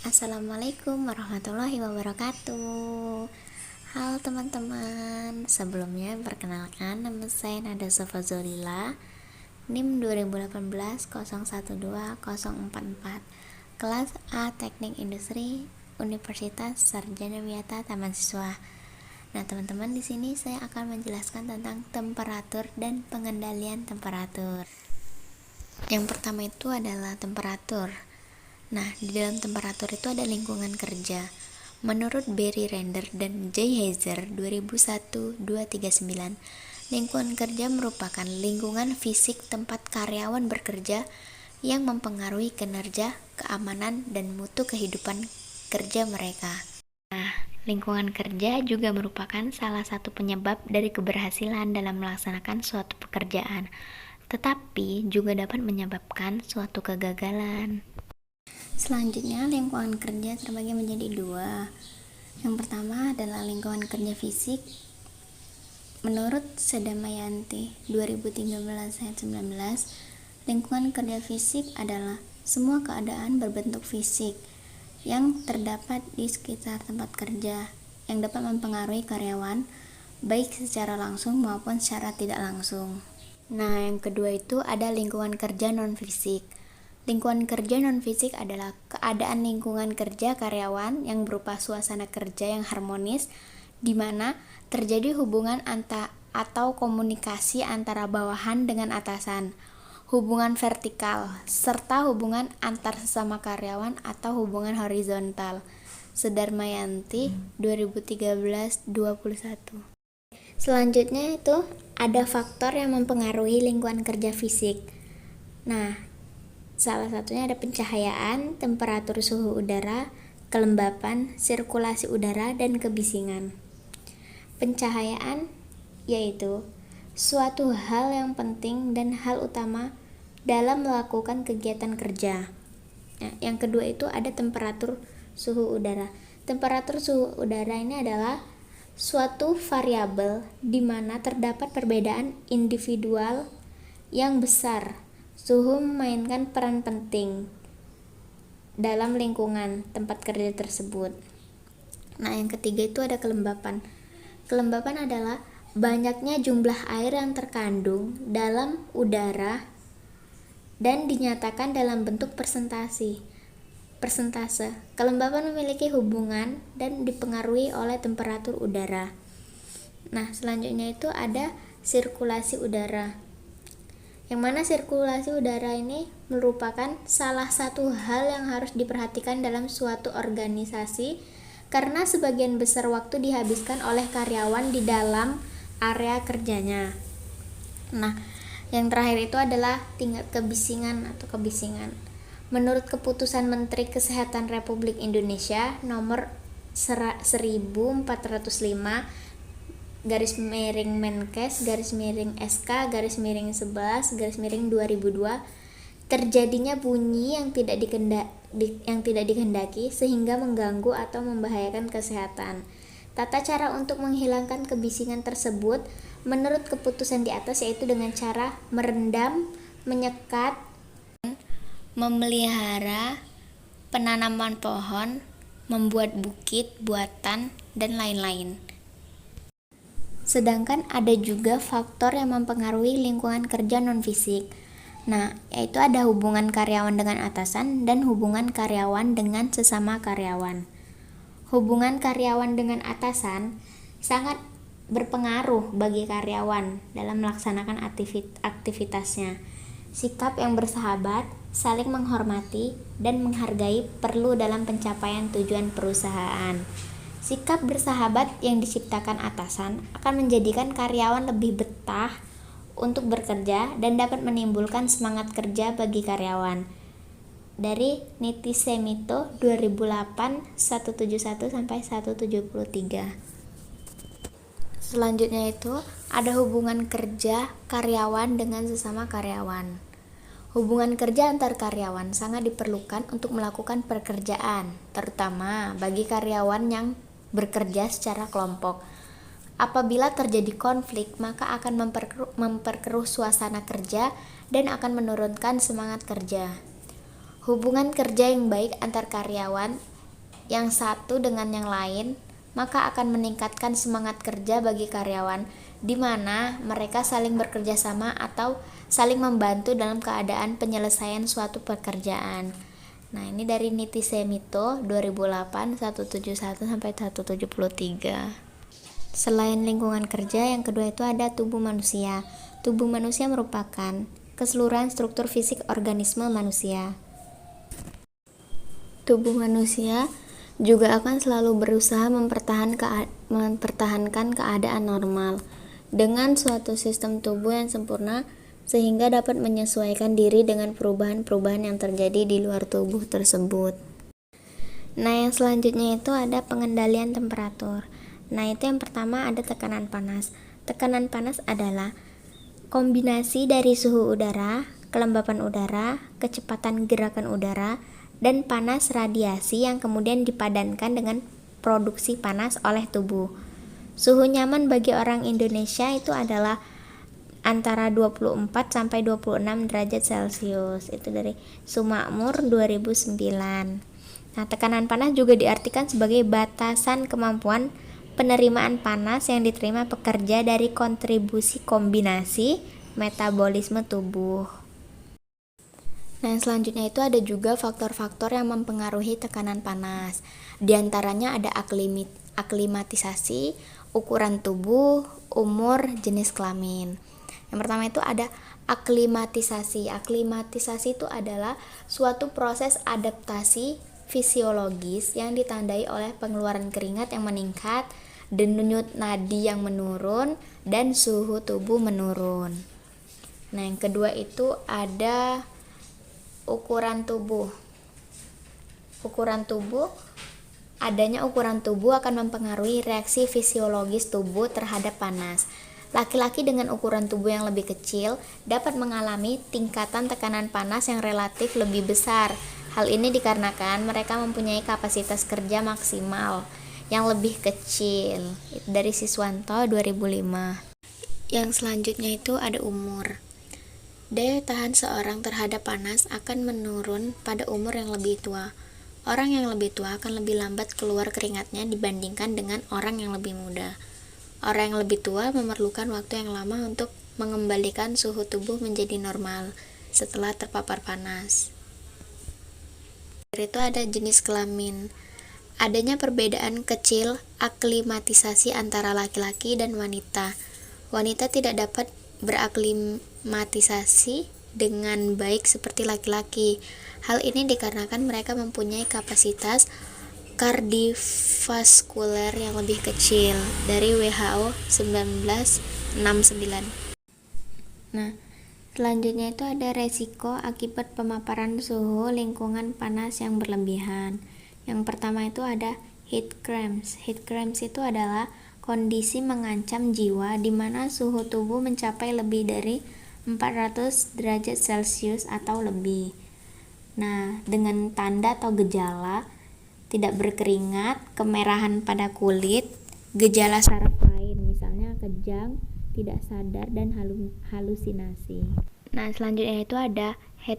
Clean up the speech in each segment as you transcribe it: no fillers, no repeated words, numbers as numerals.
Assalamualaikum warahmatullahi wabarakatuh. Halo teman-teman, sebelumnya perkenalkan nama saya Nada Sofa Zolila, NIM 2018 012044, kelas A Teknik Industri, Universitas Sarjana Wiyata Taman Siswa. Nah, teman-teman, di sini saya akan menjelaskan tentang temperatur dan pengendalian temperatur. Yang pertama itu adalah temperatur. Nah, di dalam temperatur itu ada lingkungan kerja. Menurut Barry Render dan Jay Heiser 2001-239, lingkungan kerja merupakan lingkungan fisik tempat karyawan bekerja yang mempengaruhi kinerja, keamanan, dan mutu kehidupan kerja mereka. Nah, lingkungan kerja juga merupakan salah satu penyebab dari keberhasilan dalam melaksanakan suatu pekerjaan, tetapi juga dapat menyebabkan suatu kegagalan. Selanjutnya, lingkungan kerja terbagi menjadi dua. Yang pertama adalah lingkungan kerja fisik. Menurut Sedamayanti 2013-19, lingkungan kerja fisik adalah semua keadaan berbentuk fisik yang terdapat di sekitar tempat kerja yang dapat mempengaruhi karyawan baik secara langsung maupun secara tidak langsung. Nah, yang kedua itu ada lingkungan kerja non-fisik. Lingkungan kerja non-fisik adalah keadaan lingkungan kerja karyawan yang berupa suasana kerja yang harmonis, di mana terjadi hubungan atau komunikasi antara bawahan dengan atasan, hubungan vertikal, serta hubungan antar sesama karyawan atau hubungan horizontal. Sudarmayanti 2013-21. Selanjutnya itu ada faktor yang mempengaruhi lingkungan kerja fisik. Nah, salah satunya ada pencahayaan, temperatur suhu udara, kelembapan, sirkulasi udara, dan kebisingan. Pencahayaan yaitu suatu hal yang penting dan hal utama dalam melakukan kegiatan kerja. Nah, yang kedua itu ada temperatur suhu udara. Temperatur suhu udara ini adalah suatu variabel di mana terdapat perbedaan individual yang besar. Suhu memainkan peran penting dalam lingkungan tempat kerja tersebut. Nah, yang ketiga itu ada kelembapan. Kelembapan adalah banyaknya jumlah air yang terkandung dalam udara dan dinyatakan dalam bentuk persentase. Kelembapan memiliki hubungan dan dipengaruhi oleh temperatur udara. Nah, selanjutnya itu ada sirkulasi udara. Yang mana sirkulasi udara ini merupakan salah satu hal yang harus diperhatikan dalam suatu organisasi karena sebagian besar waktu dihabiskan oleh karyawan di dalam area kerjanya. Nah, yang terakhir itu adalah tingkat kebisingan atau kebisingan. Menurut keputusan Menteri Kesehatan Republik Indonesia nomor 1405 Menkes SK 11/2002, terjadinya bunyi yang tidak dikehendaki sehingga mengganggu atau membahayakan kesehatan. Tata cara untuk menghilangkan kebisingan tersebut menurut keputusan di atas yaitu dengan cara merendam, menyekat, memelihara penanaman pohon, membuat bukit buatan, dan lain-lain. Sedangkan ada juga faktor yang mempengaruhi lingkungan kerja non-fisik. Nah, yaitu ada hubungan karyawan dengan atasan dan hubungan karyawan dengan sesama karyawan. Hubungan karyawan dengan atasan sangat berpengaruh bagi karyawan dalam melaksanakan aktivitasnya. Sikap yang bersahabat, saling menghormati, dan menghargai perlu dalam pencapaian tujuan perusahaan. Sikap bersahabat yang diciptakan atasan akan menjadikan karyawan lebih betah untuk bekerja dan dapat menimbulkan semangat kerja bagi karyawan. Dari Niti Semito 2008 171 sampai 173. Selanjutnya itu ada hubungan kerja karyawan dengan sesama karyawan. Hubungan kerja antar karyawan sangat diperlukan untuk melakukan pekerjaan, terutama bagi karyawan yang bekerja secara kelompok. Apabila terjadi konflik, maka akan memperkeruh suasana kerja dan akan menurunkan semangat kerja. Hubungan kerja yang baik antar karyawan yang satu dengan yang lain, maka akan meningkatkan semangat kerja bagi karyawan, di mana mereka saling bekerja sama atau saling membantu dalam keadaan penyelesaian suatu pekerjaan. Nah, ini dari Niti Semito 2008 171 sampai 173. Selain lingkungan kerja, yang kedua itu ada tubuh manusia. Tubuh manusia merupakan keseluruhan struktur fisik organisme manusia. Tubuh manusia juga akan selalu berusaha mempertahankan keadaan normal dengan suatu sistem tubuh yang sempurna sehingga dapat menyesuaikan diri dengan perubahan-perubahan yang terjadi di luar tubuh tersebut. Nah, yang selanjutnya itu ada pengendalian temperatur. Nah, itu yang pertama ada tekanan panas. Tekanan panas adalah kombinasi dari suhu udara, kelembapan udara, kecepatan gerakan udara, dan panas radiasi yang kemudian dipadankan dengan produksi panas oleh tubuh. Suhu nyaman bagi orang Indonesia itu adalah antara 24 sampai 26 derajat Celcius. Itu dari Sumakmur 2009. Nah, tekanan panas juga diartikan sebagai batasan kemampuan penerimaan panas yang diterima pekerja dari kontribusi kombinasi metabolisme tubuh. Nah, yang selanjutnya itu ada juga faktor-faktor yang mempengaruhi tekanan panas. Di antaranya ada aklimatisasi, ukuran tubuh, umur, jenis kelamin. Yang pertama itu ada aklimatisasi. Aklimatisasi itu adalah suatu proses adaptasi fisiologis yang ditandai oleh pengeluaran keringat yang meningkat, denyut nadi yang menurun, dan suhu tubuh menurun. Nah, yang kedua itu ada ukuran tubuh. Adanya ukuran tubuh akan mempengaruhi reaksi fisiologis tubuh terhadap panas. Laki-laki dengan ukuran tubuh yang lebih kecil dapat mengalami tingkatan tekanan panas yang relatif lebih besar. Hal ini dikarenakan mereka mempunyai kapasitas kerja maksimal yang lebih kecil. Itu dari Siswanto 2005. Yang selanjutnya itu ada umur. Daya tahan seorang terhadap panas akan menurun pada umur yang lebih tua. Orang yang lebih tua akan lebih lambat keluar keringatnya dibandingkan dengan orang yang lebih muda. Orang yang lebih tua memerlukan waktu yang lama untuk mengembalikan suhu tubuh menjadi normal setelah terpapar panas. Itu ada jenis kelamin. Adanya perbedaan kecil aklimatisasi antara laki-laki dan wanita. Wanita tidak dapat beraklimatisasi dengan baik seperti laki-laki. Hal ini dikarenakan mereka mempunyai kapasitas kardiovaskuler yang lebih kecil dari WHO 1969. Nah, selanjutnya itu ada resiko akibat pemaparan suhu lingkungan panas yang berlebihan. Yang pertama itu ada heat cramps. Heat cramps itu adalah kondisi mengancam jiwa di mana suhu tubuh mencapai lebih dari 400 derajat Celcius atau lebih. Nah, dengan tanda atau gejala tidak berkeringat, kemerahan pada kulit, gejala saraf lain, misalnya kejang, tidak sadar, dan halusinasi. Nah, selanjutnya itu ada heat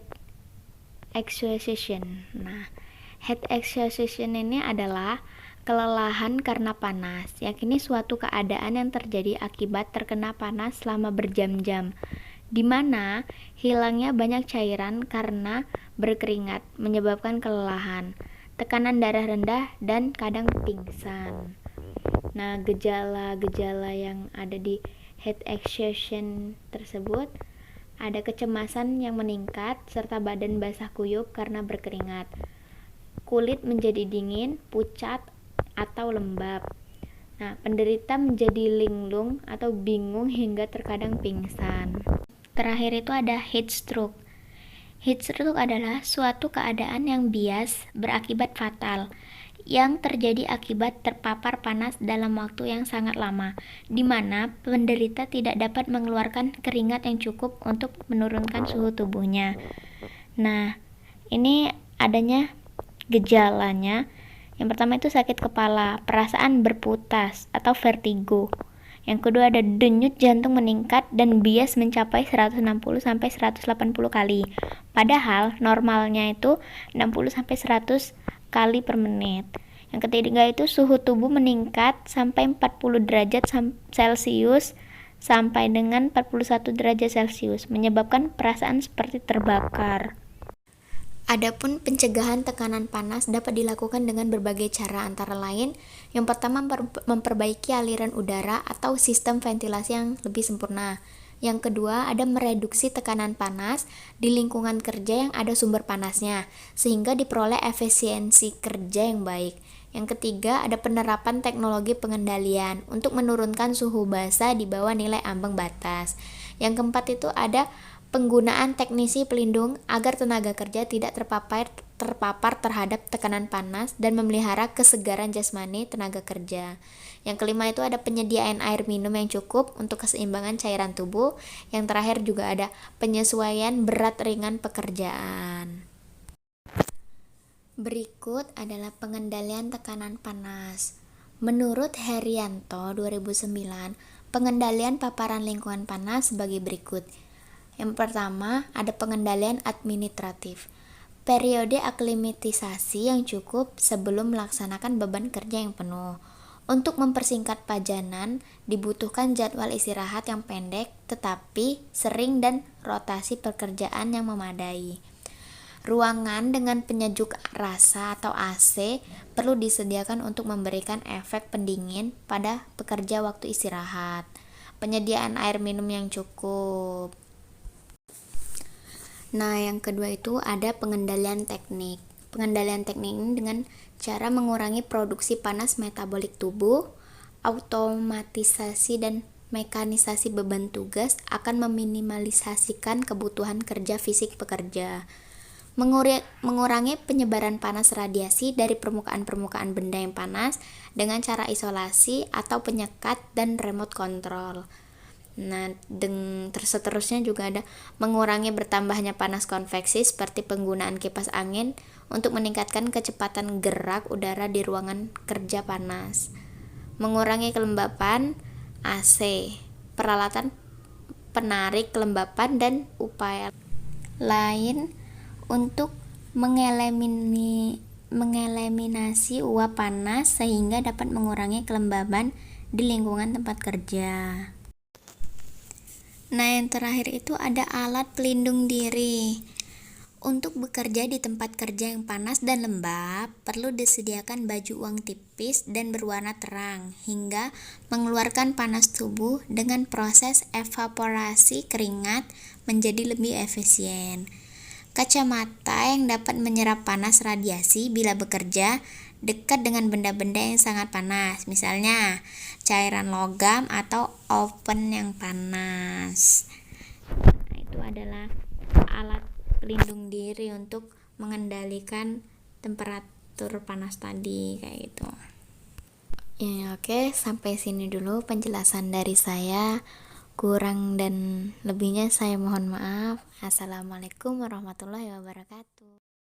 exhaustion. Nah, heat exhaustion ini adalah kelelahan karena panas, yakni suatu keadaan yang terjadi akibat terkena panas selama berjam-jam, di mana hilangnya banyak cairan karena berkeringat, menyebabkan kelelahan, tekanan darah rendah, dan kadang pingsan. Nah, gejala-gejala yang ada di heat exhaustion tersebut ada kecemasan yang meningkat, serta badan basah kuyup karena berkeringat, kulit menjadi dingin, pucat, atau lembab. Nah, penderita menjadi linglung atau bingung hingga terkadang pingsan. Terakhir itu ada heat stroke. Heat stroke adalah suatu keadaan yang bias berakibat fatal yang terjadi akibat terpapar panas dalam waktu yang sangat lama, di mana penderita tidak dapat mengeluarkan keringat yang cukup untuk menurunkan suhu tubuhnya. Nah, ini adanya gejalanya. Yang pertama itu sakit kepala, perasaan berputas atau vertigo. Yang kedua ada denyut jantung meningkat dan bias mencapai 160 sampai 180 kali. Padahal normalnya itu 60 sampai 100 kali per menit. Yang ketiga itu suhu tubuh meningkat sampai 40 derajat Celcius sampai dengan 41 derajat Celcius, menyebabkan perasaan seperti terbakar. Adapun pencegahan tekanan panas dapat dilakukan dengan berbagai cara, antara lain yang pertama memperbaiki aliran udara atau sistem ventilasi yang lebih sempurna. Yang kedua ada mereduksi tekanan panas di lingkungan kerja yang ada sumber panasnya sehingga diperoleh efisiensi kerja yang baik. Yang ketiga ada penerapan teknologi pengendalian untuk menurunkan suhu basa di bawah nilai ambang batas. Yang keempat itu ada penggunaan teknisi pelindung agar tenaga kerja tidak terpapar terhadap tekanan panas dan memelihara kesegaran jasmani tenaga kerja. Yang kelima itu ada penyediaan air minum yang cukup untuk keseimbangan cairan tubuh. Yang terakhir juga ada penyesuaian berat ringan pekerjaan. Berikut adalah pengendalian tekanan panas. Menurut Herianto 2009, pengendalian paparan lingkungan panas sebagai berikut. Yang pertama, ada pengendalian administratif. Periode aklimatisasi yang cukup sebelum melaksanakan beban kerja yang penuh. Untuk mempersingkat pajanan, dibutuhkan jadwal istirahat yang pendek tetapi sering dan rotasi pekerjaan yang memadai. Ruangan dengan penyejuk rasa atau AC perlu disediakan untuk memberikan efek pendingin pada pekerja waktu istirahat. Penyediaan air minum yang cukup. Nah, yang kedua itu ada pengendalian teknik. Pengendalian teknik ini dengan cara mengurangi produksi panas metabolik tubuh, automatisasi dan mekanisasi beban tugas akan meminimalisasikan kebutuhan kerja fisik pekerja. Mengurangi penyebaran panas radiasi dari permukaan-permukaan benda yang panas dengan cara isolasi atau penyekat dan remote control. Nah, seterusnya juga ada mengurangi bertambahnya panas konveksi seperti penggunaan kipas angin untuk meningkatkan kecepatan gerak udara di ruangan kerja panas. Mengurangi kelembapan AC, peralatan penarik kelembapan dan upaya lain untuk mengeliminasi uap panas sehingga dapat mengurangi kelembaban di lingkungan tempat kerja. Nah, yang terakhir itu ada alat pelindung diri. Untuk bekerja di tempat kerja yang panas dan lembab, perlu disediakan baju uang tipis dan berwarna terang hingga mengeluarkan panas tubuh dengan proses evaporasi keringat menjadi lebih efisien. Kacamata yang dapat menyerap panas radiasi bila bekerja dekat dengan benda-benda yang sangat panas, misalnya cairan logam atau oven yang panas. Nah, itu adalah alat pelindung diri untuk mengendalikan temperatur panas tadi, kayak gitu. Ya, oke, sampai sini dulu penjelasan dari saya. Kurang dan lebihnya saya mohon maaf. Assalamualaikum warahmatullahi wabarakatuh.